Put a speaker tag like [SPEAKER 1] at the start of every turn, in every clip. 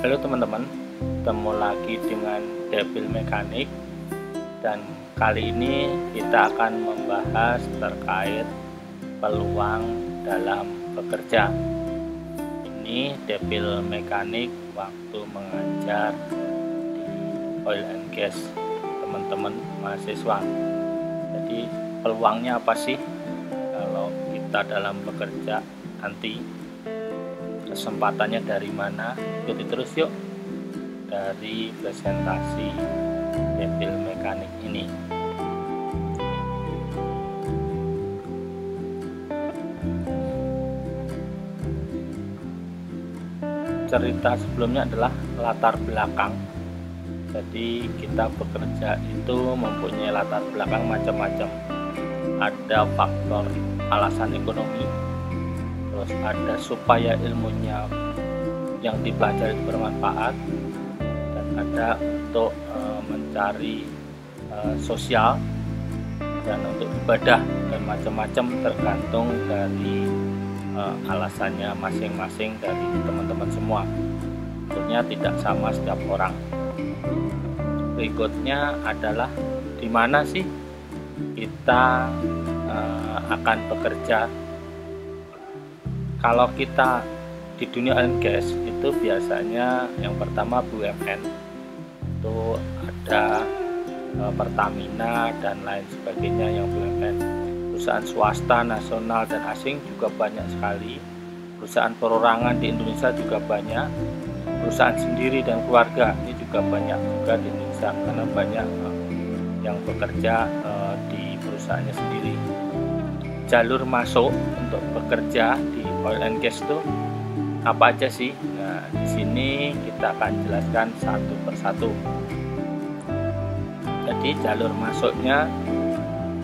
[SPEAKER 1] Halo teman-teman, ketemu lagi dengan Devil Mekanik, dan kali ini kita akan membahas terkait peluang dalam bekerja. Ini Devil Mekanik waktu mengajar di oil and gas teman-teman mahasiswa. Jadi peluangnya apa sih kalau kita dalam bekerja nanti? Kesempatannya dari mana? Ikuti terus yuk dari presentasi Devil Mekanik ini. Cerita sebelumnya adalah latar belakang. Jadi kita bekerja itu mempunyai latar belakang macam-macam. Ada faktor alasan ekonomi, terus ada supaya ilmunya yang dipelajari bermanfaat, dan ada untuk mencari sosial, dan untuk ibadah, dan macam-macam tergantung dari alasannya masing-masing dari teman-teman semua. Tentunya tidak sama setiap orang. Berikutnya adalah di mana sih kita akan bekerja. Kalau kita di dunia oil and gas itu biasanya yang pertama BUMN, itu ada Pertamina dan lain sebagainya yang BUMN. Perusahaan swasta, nasional dan asing juga banyak sekali. Perusahaan perorangan di Indonesia juga banyak. Perusahaan sendiri dan keluarga ini juga banyak juga di Indonesia, karena banyak yang bekerja di perusahaannya sendiri. Jalur masuk untuk bekerja di oil and gas itu apa aja sih? Nah, di sini kita akan jelaskan satu persatu. Jadi jalur masuknya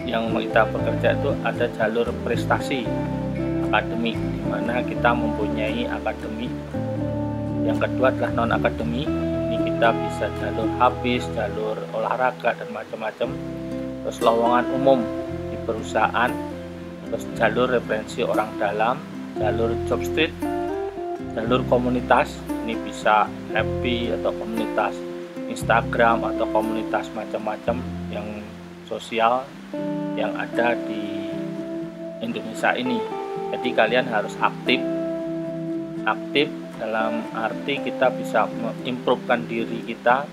[SPEAKER 1] yang kita bekerja itu ada jalur prestasi akademik, di mana kita mempunyai akademik. Yang kedua adalah non akademik. Ini kita bisa jalur habis, jalur olahraga dan macam-macam. Terus lowongan umum di perusahaan, terus jalur referensi orang dalam, jalur job street, jalur komunitas. Ini bisa FB atau komunitas Instagram atau komunitas macam-macam yang sosial yang ada di Indonesia ini. Jadi kalian harus aktif dalam arti kita bisa mengimprovekan diri kita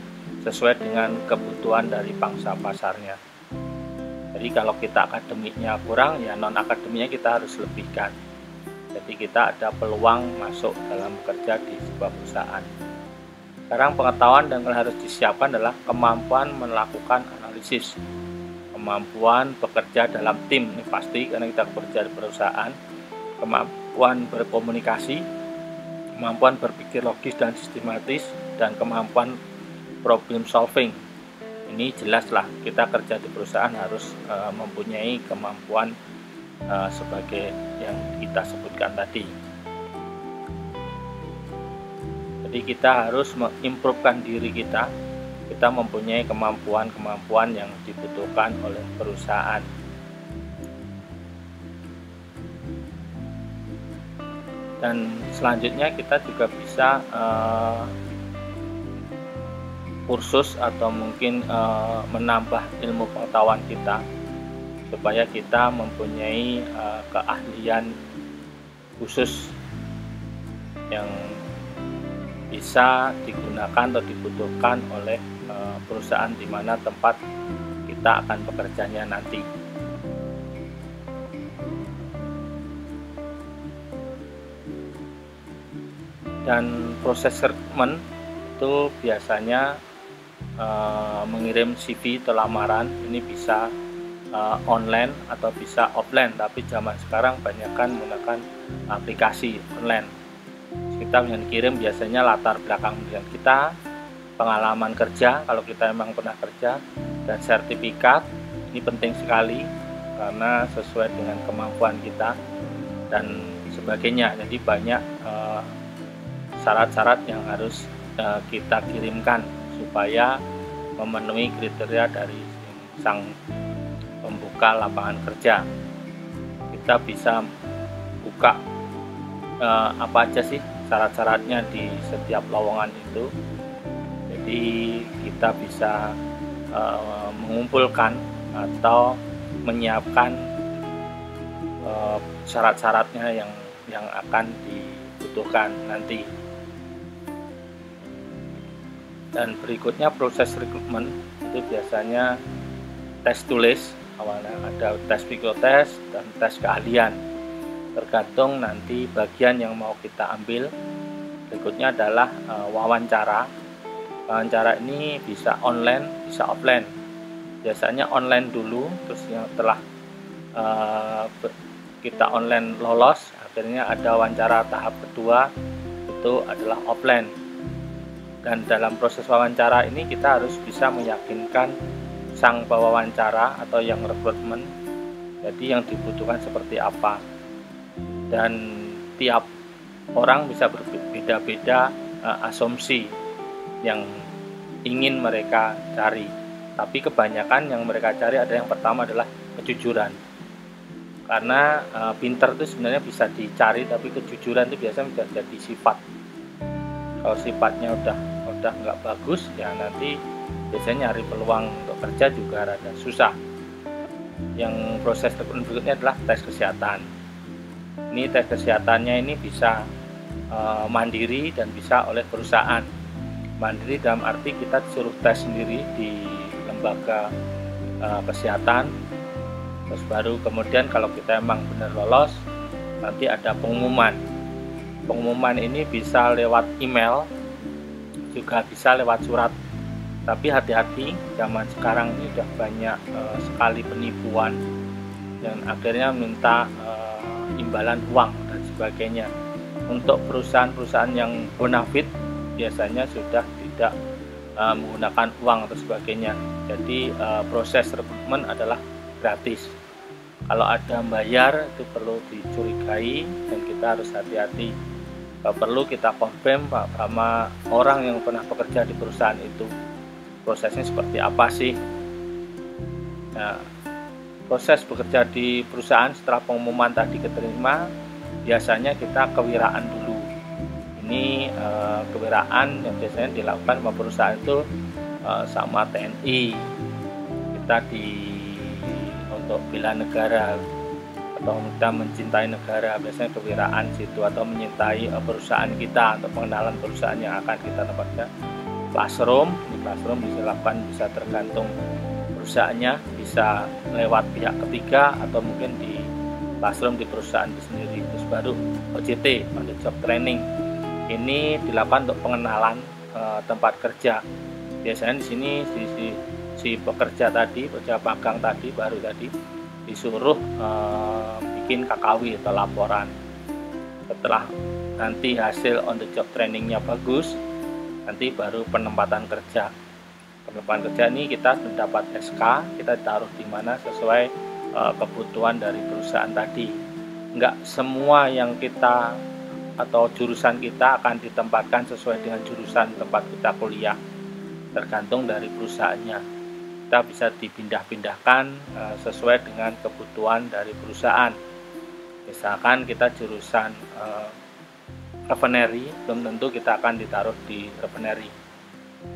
[SPEAKER 1] sesuai dengan kebutuhan dari pangsa pasarnya. Jadi kalau kita akademiknya kurang, ya non akademiknya kita harus lebihkan. Jadi kita ada peluang masuk dalam bekerja di sebuah perusahaan. Sekarang pengetahuan dan yang harus disiapkan adalah kemampuan melakukan analisis, kemampuan bekerja dalam tim, ini pasti karena kita bekerja di perusahaan, kemampuan berkomunikasi, kemampuan berpikir logis dan sistematis, dan kemampuan problem solving. Ini jelaslah kita kerja di perusahaan harus mempunyai kemampuan sebagai yang kita sebutkan tadi. Jadi kita harus mengimprovekan diri kita mempunyai kemampuan-kemampuan yang dibutuhkan oleh perusahaan. Dan selanjutnya kita juga bisa kursus atau mungkin menambah ilmu pengetahuan kita supaya kita mempunyai keahlian khusus yang bisa digunakan atau dibutuhkan oleh perusahaan di mana tempat kita akan bekerjanya nanti. Dan proses rekrutmen itu biasanya mengirim CV atau lamaran, ini bisa online atau bisa offline, tapi zaman sekarang banyak kan menggunakan aplikasi online. Kita yang dikirim biasanya latar belakang kita, pengalaman kerja kalau kita memang pernah kerja, dan sertifikat. Ini penting sekali karena sesuai dengan kemampuan kita dan sebagainya. Jadi banyak syarat-syarat yang harus kita kirimkan supaya memenuhi kriteria dari sang pembuka lapangan kerja. Kita bisa buka apa aja sih syarat-syaratnya di setiap lowongan itu. Jadi kita bisa mengumpulkan atau menyiapkan syarat-syaratnya yang akan dibutuhkan nanti. Dan berikutnya proses rekrutmen itu biasanya tes tulis. Awalnya ada tes psikotes dan tes keahlian, tergantung nanti bagian yang mau kita ambil. Berikutnya adalah wawancara. Wawancara ini bisa online, bisa offline. Biasanya online dulu, terus yang telah kita online lolos, akhirnya ada wawancara tahap kedua, itu adalah offline. Dan dalam proses wawancara ini kita harus bisa meyakinkan sang pewawancara atau yang rekrutmen, jadi yang dibutuhkan seperti apa. Dan tiap orang bisa berbeda-beda asumsi yang ingin mereka cari, tapi kebanyakan yang mereka cari ada yang pertama adalah kejujuran. Karena pinter itu sebenarnya bisa dicari, tapi kejujuran itu biasanya sudah jadi sifat. Kalau sifatnya udah nggak bagus, ya nanti biasanya nyari peluang untuk kerja juga rada susah. Yang proses berikutnya adalah tes kesehatan. Ini tes kesehatannya ini bisa mandiri dan bisa oleh perusahaan. Mandiri dalam arti kita disuruh tes sendiri di lembaga kesehatan, terus baru kemudian kalau kita emang benar lolos, nanti ada pengumuman. Pengumuman ini bisa lewat email, juga bisa lewat surat. Tapi hati-hati, zaman sekarang ini sudah banyak sekali penipuan dan akhirnya minta imbalan uang dan sebagainya. Untuk perusahaan-perusahaan yang bonafit biasanya sudah tidak menggunakan uang atau sebagainya. Jadi proses rekrutmen adalah gratis. Kalau ada bayar itu perlu dicurigai dan kita harus hati-hati. Perlu kita confirm sama orang yang pernah bekerja di perusahaan itu, prosesnya seperti apa sih. Nah, proses bekerja di perusahaan setelah pengumuman tadi keterima, biasanya kita kewiraan dulu. Ini kewiraan yang biasanya dilakukan sama perusahaan itu sama TNI. Kita untuk bela negara atau kita mencintai negara, biasanya kewiraan situ, atau menyintai perusahaan kita, untuk pengenalan perusahaan yang akan kita tempatkan. Classroom, di classroom bisa dilakukan, bisa tergantung perusahaannya, bisa lewat pihak ketiga atau mungkin di classroom di perusahaan itu sendiri. Terus baru OJT, on the job training. Ini dilakukan untuk pengenalan tempat kerja. Biasanya di sini si pekerja tadi, pekerja magang tadi, baru tadi disuruh bikin KKW atau laporan. Setelah nanti hasil on the job trainingnya bagus, nanti baru penempatan kerja. Penempatan kerja ini kita mendapat SK, kita taruh di mana sesuai kebutuhan dari perusahaan tadi. Enggak semua yang kita atau jurusan kita akan ditempatkan sesuai dengan jurusan tempat kita kuliah, tergantung dari perusahaannya. Kita bisa dipindah-pindahkan sesuai dengan kebutuhan dari perusahaan. Misalkan kita jurusan refinery, belum tentu kita akan ditaruh di refinery.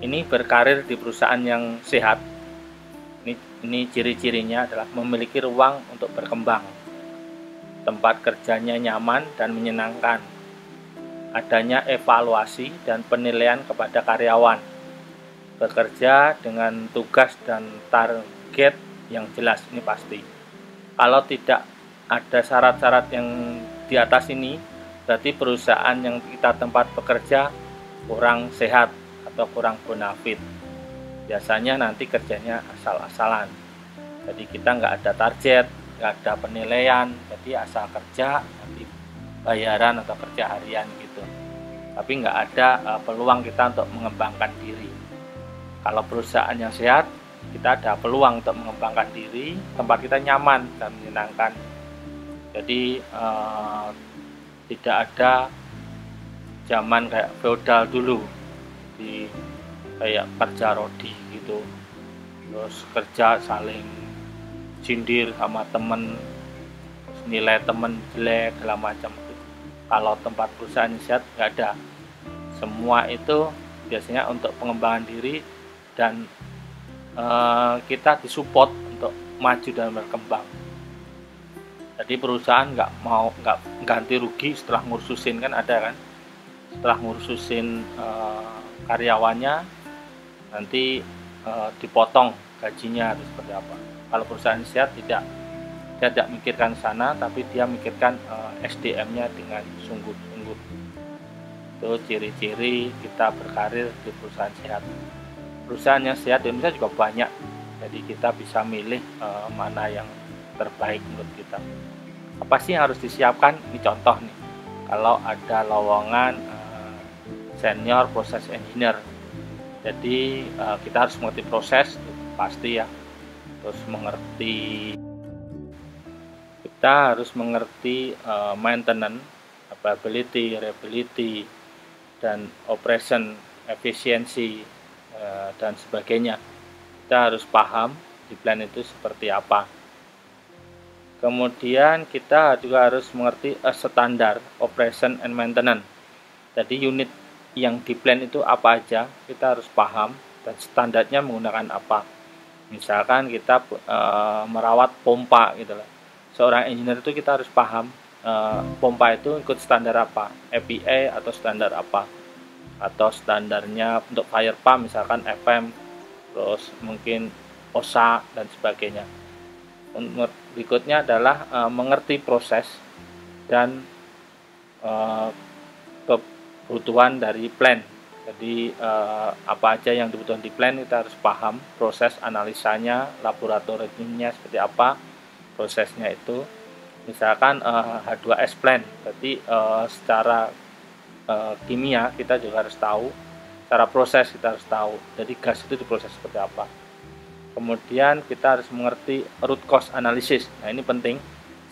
[SPEAKER 1] Ini berkarir di perusahaan yang sehat. Ini ciri-cirinya adalah memiliki ruang untuk berkembang, tempat kerjanya nyaman dan menyenangkan, adanya evaluasi dan penilaian kepada karyawan, bekerja dengan tugas dan target yang jelas, ini pasti. Kalau tidak ada syarat-syarat yang di atas ini, berarti perusahaan yang kita tempat bekerja kurang sehat atau kurang bonafit. Biasanya nanti kerjanya asal-asalan. Jadi kita nggak ada target, nggak ada penilaian, jadi asal kerja, nanti bayaran atau kerja harian gitu. Tapi nggak ada peluang kita untuk mengembangkan diri. Kalau perusahaan yang sehat, kita ada peluang untuk mengembangkan diri, tempat kita nyaman dan menyenangkan. Jadi tidak ada zaman kayak feodal dulu, di kayak kerja rodi gitu, terus kerja saling sindir sama temen, nilai temen jelek segala macam. Kalau tempat perusahaan sehat nggak ada. Semua itu biasanya untuk pengembangan diri dan kita disupport untuk maju dan berkembang. Jadi perusahaan nggak ganti rugi setelah ngursusin, kan ada kan, setelah ngursusin karyawannya nanti dipotong gajinya atau seperti apa. Kalau perusahaan sehat tidak, dia tidak mikirkan sana, tapi dia mikirkan SDM-nya dengan sungguh-sungguh. Itu ciri-ciri kita berkarir di perusahaan sehat. Perusahaan yang sehat di Indonesia juga banyak, jadi kita bisa milih mana yang terbaik menurut kita. Apa sih yang harus disiapkan? Ini contoh nih, kalau ada lowongan senior process engineer, jadi kita harus mengerti proses, pasti ya, terus kita harus mengerti maintenance, availability, reliability, dan operation efisiensi dan sebagainya. Kita harus paham di plan itu seperti apa. Kemudian kita juga harus mengerti standar operation and maintenance. Jadi unit yang di plan itu apa aja, kita harus paham, dan standarnya menggunakan apa. Misalkan kita merawat pompa gitu lah. Seorang engineer itu kita harus paham pompa itu ikut standar apa, EPA atau standar apa, atau standarnya untuk fire pump misalkan FM, terus mungkin OSA dan sebagainya. Berikutnya adalah mengerti proses dan kebutuhan dari plan. Jadi apa aja yang dibutuhkan di plan kita harus paham, proses analisanya, laboratoriumnya seperti apa, prosesnya itu. Misalkan H2S plan, berarti secara kimia kita juga harus tahu, cara proses kita harus tahu, jadi gas itu diproses seperti apa. Kemudian kita harus mengerti root cause analysis. Nah ini penting,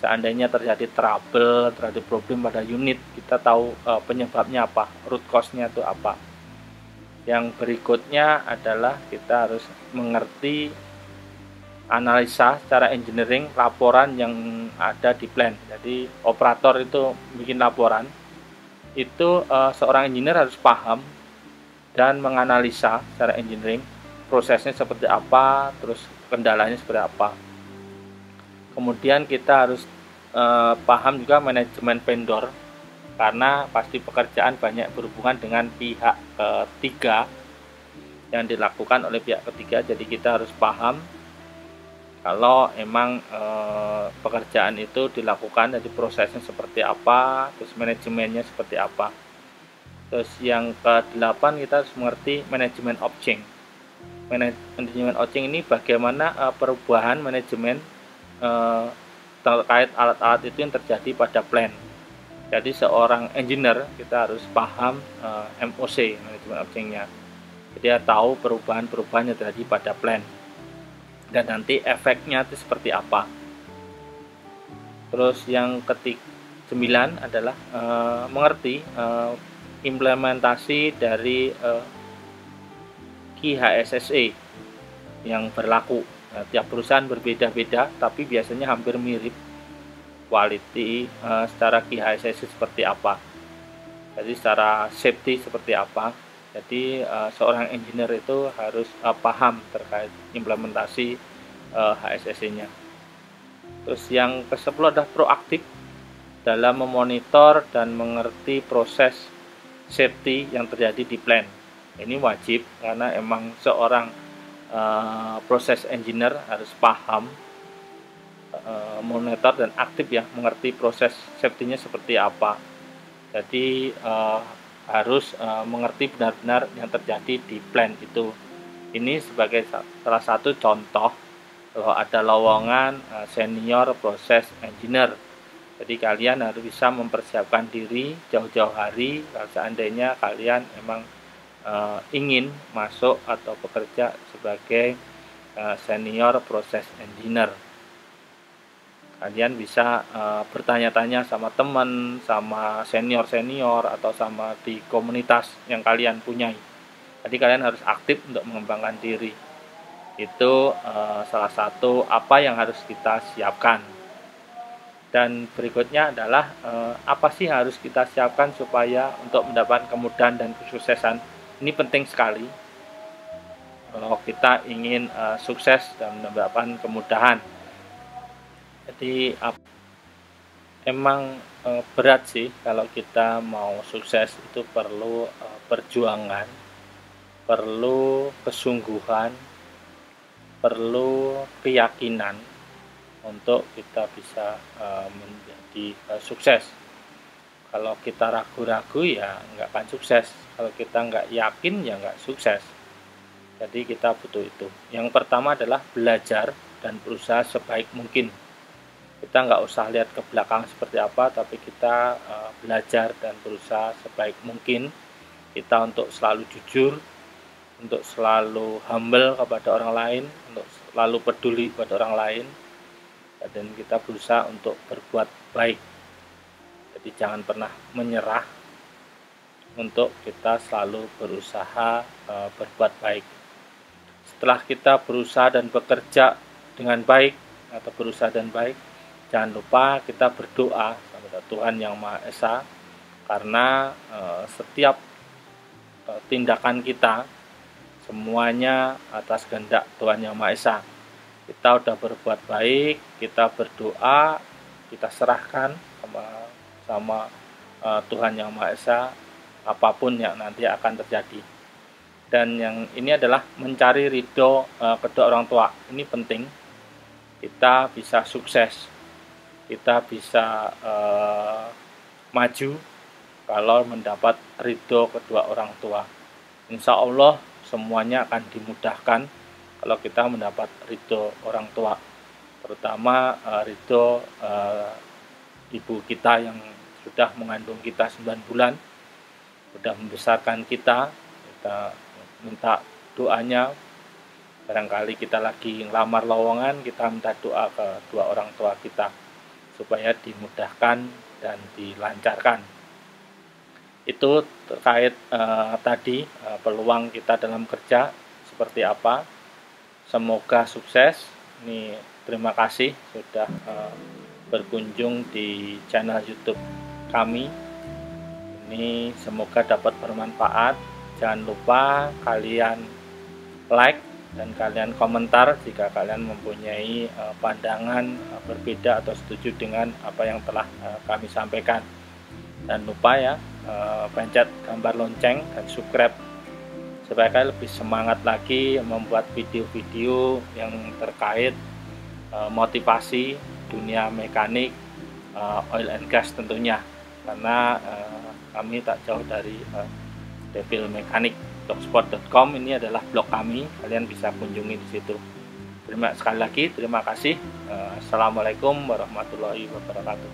[SPEAKER 1] seandainya terjadi trouble, terjadi problem pada unit, kita tahu penyebabnya apa, root cause-nya itu apa. Yang berikutnya adalah kita harus mengerti analisa secara engineering laporan yang ada di plan. Jadi operator itu bikin laporan, itu seorang engineer harus paham dan menganalisa secara engineering prosesnya seperti apa, terus kendalanya seperti apa. Kemudian kita harus paham juga manajemen vendor, karena pasti pekerjaan banyak berhubungan dengan pihak ketiga yang dilakukan oleh pihak ketiga. Jadi kita harus paham kalau emang pekerjaan itu dilakukan, jadi prosesnya seperti apa, terus manajemennya seperti apa. Terus yang ke-8 kita harus mengerti manajemen of change. Manajemen of change ini bagaimana perubahan manajemen terkait alat-alat itu yang terjadi pada plan. Jadi seorang engineer kita harus paham MOC, manajemen of change-nya. Jadi dia tahu perubahan-perubahan yang terjadi pada plan dan nanti efeknya itu seperti apa. Terus yang ke-9 adalah mengerti implementasi dari KIHSSE yang berlaku. Nah, tiap perusahaan berbeda-beda, tapi biasanya hampir mirip quality secara KIHSSE seperti apa. Jadi secara safety seperti apa. Jadi seorang engineer itu harus paham terkait implementasi HSSE-nya. Terus yang ke-10 adalah proaktif dalam memonitor dan mengerti proses safety yang terjadi di plan. Ini wajib karena emang seorang proses engineer harus paham, monitor dan aktif ya, mengerti proses safety-nya seperti apa. Jadi harus mengerti benar-benar yang terjadi di plan itu. Ini sebagai salah satu contoh kalau ada lowongan senior proses engineer. Jadi kalian harus bisa mempersiapkan diri jauh-jauh hari kalau seandainya kalian memang ingin masuk atau bekerja sebagai senior proses engineer. Kalian bisa bertanya-tanya sama teman, sama senior-senior, atau sama di komunitas yang kalian punyai. Jadi kalian harus aktif untuk mengembangkan diri. Itu salah satu apa yang harus kita siapkan. Dan berikutnya adalah apa sih harus kita siapkan supaya untuk mendapatkan kemudahan dan kesuksesan. Ini penting sekali kalau kita ingin sukses dan mendapatkan kemudahan. Jadi emang berat sih kalau kita mau sukses, itu perlu perjuangan, perlu kesungguhan, perlu keyakinan untuk kita bisa menjadi sukses. Kalau kita ragu-ragu ya nggak akan sukses, kalau kita nggak yakin ya nggak sukses. Jadi kita butuh itu. Yang pertama adalah belajar dan berusaha sebaik mungkin. Kita nggak usah lihat ke belakang seperti apa, tapi kita belajar dan berusaha sebaik mungkin. Kita untuk selalu jujur, untuk selalu humble kepada orang lain, untuk selalu peduli pada orang lain, dan kita berusaha untuk berbuat baik. Jadi jangan pernah menyerah, untuk kita selalu berusaha berbuat baik. Setelah kita berusaha dan bekerja dengan baik atau berusaha dan baik, jangan lupa kita berdoa kepada Tuhan Yang Maha Esa, karena setiap tindakan kita semuanya atas kehendak Tuhan Yang Maha Esa. Kita udah berbuat baik, kita berdoa, kita serahkan sama Tuhan Yang Maha Esa, apapun yang nanti akan terjadi. Dan yang ini adalah mencari ridho kedua orang tua. Ini penting. Kita bisa sukses, kita bisa maju kalau mendapat ridho kedua orang tua. Insya Allah semuanya akan dimudahkan kalau kita mendapat ridho orang tua, terutama ridho ibu kita yang sudah mengandung kita 9 bulan, sudah membesarkan kita. Kita minta doanya. Barangkali kita lagi ngelamar lowongan, kita minta doa ke dua orang tua kita supaya dimudahkan dan dilancarkan. Itu terkait tadi peluang kita dalam kerja seperti apa. Semoga sukses. Ini terima kasih sudah berkunjung di channel YouTube kami. Ini semoga dapat bermanfaat. Jangan lupa kalian like dan kalian komentar jika kalian mempunyai pandangan berbeda atau setuju dengan apa yang telah kami sampaikan. Dan lupa ya, pencet gambar lonceng dan subscribe supaya kalian lebih semangat lagi membuat video-video yang terkait motivasi dunia mekanik, oil and gas tentunya, karena kami tak jauh dari Devil Mekanik. Blogspot.com ini adalah blog kami, kalian bisa kunjungi di situ. Sekali lagi terima kasih. Assalamualaikum warahmatullahi wabarakatuh.